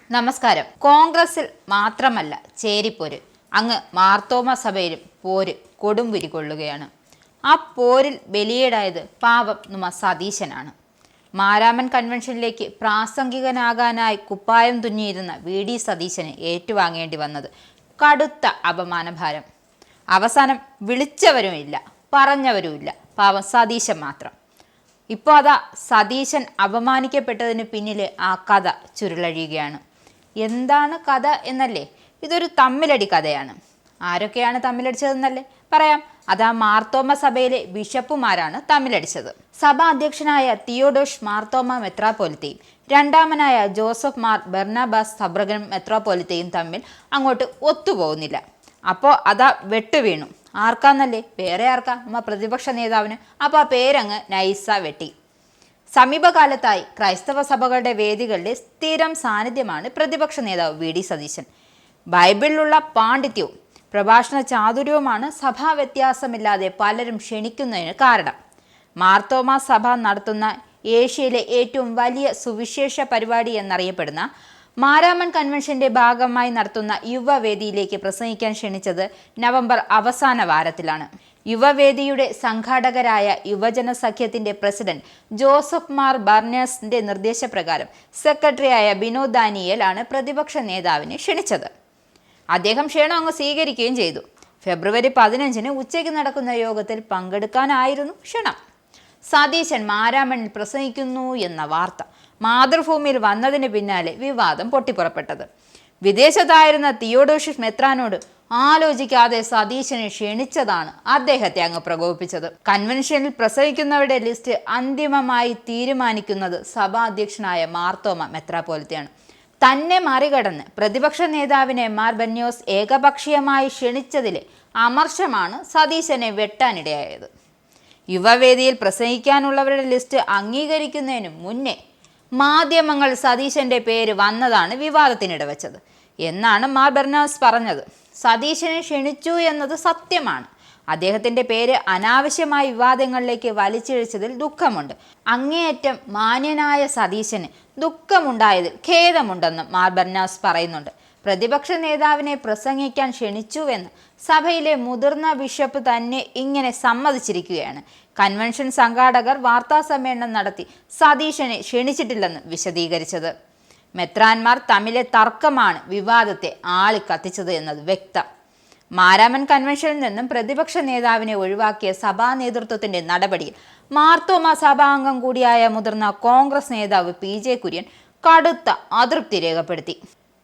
നമസ്കാരം. കോൺഗ്രസിൽ മാത്രമല്ല ചേരിപ്പോര്, അങ്ങ് മാർത്തോമ സഭയിലും പോര് കൊടുമ്പിരി കൊള്ളുകയാണ്. ആ പോരിൽ ബലിയേടായത് പാവം നുമ സതീശനാണ്. മാരാമൻ കൺവെൻഷനിലേക്ക് പ്രാസംഗികനാകാനായി കുപ്പായം തുന്നിയിരുന്ന വി.ഡി. സതീശന് ഏറ്റുവാങ്ങേണ്ടി വന്നത് കടുത്ത അപമാനഭാരം. അവസാനം വിളിച്ചവരുമില്ല, പറഞ്ഞവരുമില്ല, പാവം സതീശൻ മാത്രം. ഇപ്പോൾ അതാ സതീശൻ അപമാനിക്കപ്പെട്ടതിന് പിന്നിലെ ആ കഥ ചുരുളഴിയുകയാണ്. എന്താണ് കഥ എന്നല്ലേ? ഇതൊരു തമ്മിലടി കഥയാണ്. ആരൊക്കെയാണ് തമ്മിലടിച്ചതെന്നല്ലേ പറയാം. അതാ മാർത്തോമ സഭയിലെ ബിഷപ്പുമാരാണ് തമ്മിലടിച്ചത്. സഭാ അധ്യക്ഷനായ തിയോഡോഷ് മാർത്തോമ മെത്രാപ്പൊലിത്തയും രണ്ടാമനായ ജോസഫ് മാർ ബർണബാസ് സബ്രഗൻ മെത്രാപ്പൊലിത്തയും തമ്മിൽ അങ്ങോട്ട് ഒത്തുപോകുന്നില്ല. അപ്പോൾ അതാ വെട്ടുവീണു. ആർക്കാന്നല്ലേ? വേറെ ആർക്കാ? പ്രതിപക്ഷ നേതാവിന്. അപ്പോൾ ആ പേരങ്ങ് നൈസ വെട്ടി. സമീപകാലത്തായി ക്രൈസ്തവ സഭകളുടെ വേദികളിലെ സ്ഥിരം സാന്നിധ്യമാണ് പ്രതിപക്ഷ നേതാവ് വി.ഡി. സതീശൻ. ബൈബിളിലുള്ള പാണ്ഡിത്യവും പ്രഭാഷണ ചാതുര്യവുമാണ് സഭാ വ്യത്യാസമില്ലാതെ പലരും ക്ഷണിക്കുന്നതിന് കാരണം. മാർത്തോമ സഭ നടത്തുന്ന ഏഷ്യയിലെ ഏറ്റവും വലിയ സുവിശേഷ പരിപാടി എന്നറിയപ്പെടുന്ന മാരാമൻ കൺവെൻഷന്റെ ഭാഗമായി നടത്തുന്ന യുവവേദിയിലേക്ക് പ്രസംഗിക്കാൻ ക്ഷണിച്ചത് നവംബർ അവസാന വാരത്തിലാണ്. യുവവേദിയുടെ സംഘാടകരായ യുവജന സഖ്യത്തിന്റെ പ്രസിഡന്റ് ജോസഫ് മാർ ബർണേഴ്സിന്റെ നിർദ്ദേശപ്രകാരം സെക്രട്ടറിയായ ബിനോദ് ദാനിയേൽ ആണ് പ്രതിപക്ഷ നേതാവിനെ ക്ഷണിച്ചത്. അദ്ദേഹം ക്ഷണം അങ്ങ് സ്വീകരിക്കുകയും ചെയ്തു. ഫെബ്രുവരി 15 ഉച്ചയ്ക്ക് നടക്കുന്ന യോഗത്തിൽ പങ്കെടുക്കാനായിരുന്നു ക്ഷണം. സതീശൻ മാരാമണിൽ പ്രസംഗിക്കുന്നു എന്ന വാർത്ത മാതൃഭൂമിയിൽ വന്നതിന് പിന്നാലെ വിവാദം പൊട്ടിപ്പുറപ്പെട്ടത്. വിദേശത്തായിരുന്ന തിയോഡോഷ്യസ് മെത്രാനോട് ആലോചിക്കാതെ സതീശനെ ക്ഷണിച്ചതാണ് അദ്ദേഹത്തെ അങ്ങ് പ്രകോപിപ്പിച്ചത്. കൺവെൻഷനിൽ പ്രസംഗിക്കുന്നവരുടെ ലിസ്റ്റ് അന്തിമമായി തീരുമാനിക്കുന്നത് സഭാധ്യക്ഷനായ മാർത്തോമ മെത്രാപ്പൊലിത്തയാണ്. തന്നെ മറികടന്ന് പ്രതിപക്ഷ നേതാവിനെ മാർ ബന്യോസ് ഏകപക്ഷീയമായി ക്ഷണിച്ചതിലെ അമർഷമാണ് സതീശനെ വെട്ടാനിടയായത്. യുവവേദിയിൽ പ്രസംഗിക്കാനുള്ളവരുടെ ലിസ്റ്റ് അംഗീകരിക്കുന്നതിന് മുന്നേ മാധ്യമങ്ങൾ സതീശന്റെ പേര് വന്നതാണ് വിവാദത്തിനിടവച്ചത് എന്നാണ് മാർ ബർണാസ് പറഞ്ഞത്. സതീശനെ ക്ഷണിച്ചു എന്നത് സത്യമാണ്. അദ്ദേഹത്തിന്റെ പേര് അനാവശ്യമായ വിവാദങ്ങളിലേക്ക് വലിച്ചിഴച്ചതിൽ ദുഃഖമുണ്ട്. അങ്ങേയറ്റം മാന്യനായ സതീശന് ദുഃഖമുണ്ടായതിൽ ഖേദമുണ്ടെന്ന് മാർ ബർണാസ് പറയുന്നുണ്ട്. പ്രതിപക്ഷ നേതാവിനെ പ്രസംഗിക്കാൻ ക്ഷണിച്ചുവെന്ന് സഭയിലെ മുതിർന്ന ബിഷപ്പ് തന്നെ ഇങ്ങനെ സമ്മതിച്ചിരിക്കുകയാണ്. കൺവെൻഷൻ സംഘാടകർ വാർത്താ സമ്മേളനം നടത്തി സതീശനെ ക്ഷണിച്ചിട്ടില്ലെന്ന് വിശദീകരിച്ചത്. മെത്രാന്മാർ തമ്മിലെ തർക്കമാണ് വിവാദത്തെ ആളിക്കത്തിച്ചത് എന്നത് വ്യക്തം. മാരാമൻ കൺവെൻഷനിൽ നിന്നും പ്രതിപക്ഷ നേതാവിനെ ഒഴിവാക്കിയ സഭാ നേതൃത്വത്തിന്റെ നടപടിയിൽ മാർത്തോമ സഭാംഗം കൂടിയായ മുതിർന്ന കോൺഗ്രസ് നേതാവ് പി.ജെ. കുര്യൻ കടുത്ത അതൃപ്തി രേഖപ്പെടുത്തി.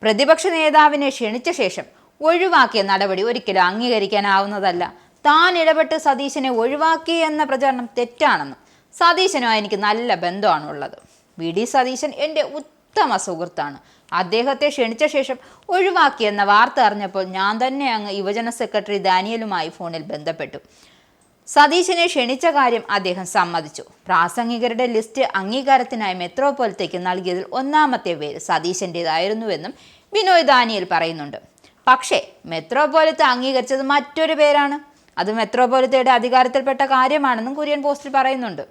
പ്രതിപക്ഷ നേതാവിനെ ക്ഷണിച്ച ശേഷം ഒഴിവാക്കിയ നടപടി ഒരിക്കലും അംഗീകരിക്കാനാവുന്നതല്ല. താൻ ഇടപെട്ട് സതീശനെ ഒഴിവാക്കി എന്ന പ്രചാരണം തെറ്റാണെന്നും സതീശനുമായി എനിക്ക് നല്ല ബന്ധമാണുള്ളത്. വി.ഡി. സതീശൻ എൻ്റെ ഉത്തമ സുഹൃത്താണ്. അദ്ദേഹത്തെ ക്ഷണിച്ച ശേഷം ഒഴിവാക്കിയെന്ന വാർത്ത അറിഞ്ഞപ്പോൾ ഞാൻ തന്നെ അങ്ങ് യുവജന സെക്രട്ടറി ദാനിയലുമായി ഫോണിൽ ബന്ധപ്പെട്ടു. സതീശനെ ക്ഷണിച്ച കാര്യം അദ്ദേഹം സമ്മതിച്ചു. പ്രാസംഗികരുടെ ലിസ്റ്റ് അംഗീകാരത്തിനായി മെത്രോപ്പൊലിത്തയ്ക്ക് നൽകിയതിൽ ഒന്നാമത്തെ പേര് സതീശൻ്റെതായിരുന്നുവെന്നും ബിനോയ് ദാനിയേൽ പറയുന്നുണ്ട്. പക്ഷേ മെത്രോപ്പൊലിത്ത അംഗീകരിച്ചത് മറ്റൊരു പേരാണ്. അത് മെത്രോപ്പൊലിത്തയുടെ അധികാരത്തിൽപ്പെട്ട കാര്യമാണെന്നും കുര്യൻ പോസ്റ്റിൽ പറയുന്നുണ്ട്.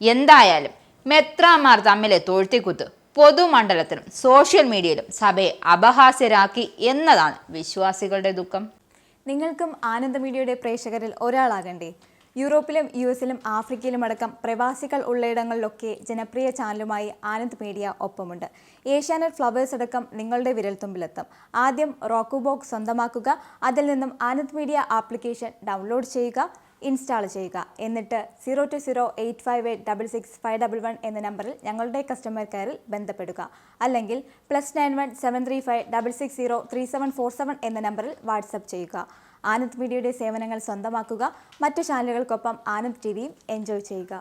എന്തായാലും മെത്രാമാർ തമ്മിലെ തോഴ്ത്തിക്കുത്ത് പൊതുമണ്ഡലത്തിലും സോഷ്യൽ മീഡിയയിലും സഭയെ അപഹാസ്യരാക്കി എന്നതാണ് വിശ്വാസികളുടെ ദുഃഖം. നിങ്ങൾക്കും ആനന്ദ മീഡിയയുടെ പ്രേക്ഷകരിൽ ഒരാളാകണ്ടേ? യൂറോപ്പിലും യു.എസിലും ആഫ്രിക്കയിലുമടക്കം പ്രവാസികൾ ഉള്ളയിടങ്ങളിലൊക്കെ ജനപ്രിയ ചാനലുമായി ആനന്ദ് മീഡിയ ഒപ്പമുണ്ട്. ഏഷ്യാനെറ്റ് ഫ്ലവേഴ്സ് അടക്കം നിങ്ങളുടെ വിരൽത്തുമ്പിലെത്തും. ആദ്യം റോക്കു ബോക്സ് സ്വന്തമാക്കുക. അതിൽ നിന്നും ആനന്ദ് മീഡിയ ആപ്ലിക്കേഷൻ ഡൗൺലോഡ് ചെയ്യുക, ഇൻസ്റ്റാൾ ചെയ്യുക. എന്നിട്ട് 0208586651 എന്ന നമ്പറിൽ ഞങ്ങളുടെ കസ്റ്റമർ കെയറിൽ ബന്ധപ്പെടുക. അല്ലെങ്കിൽ +91 735 660 3747 എന്ന നമ്പറിൽ വാട്സപ്പ് ചെയ്യുക. ആനന്ദ് മീഡിയയുടെ സേവനങ്ങൾ സ്വന്തമാക്കുക. മറ്റു ചാനലുകൾക്കൊപ്പം ആനന്ദ് ടിവിയും എൻജോയ് ചെയ്യുക.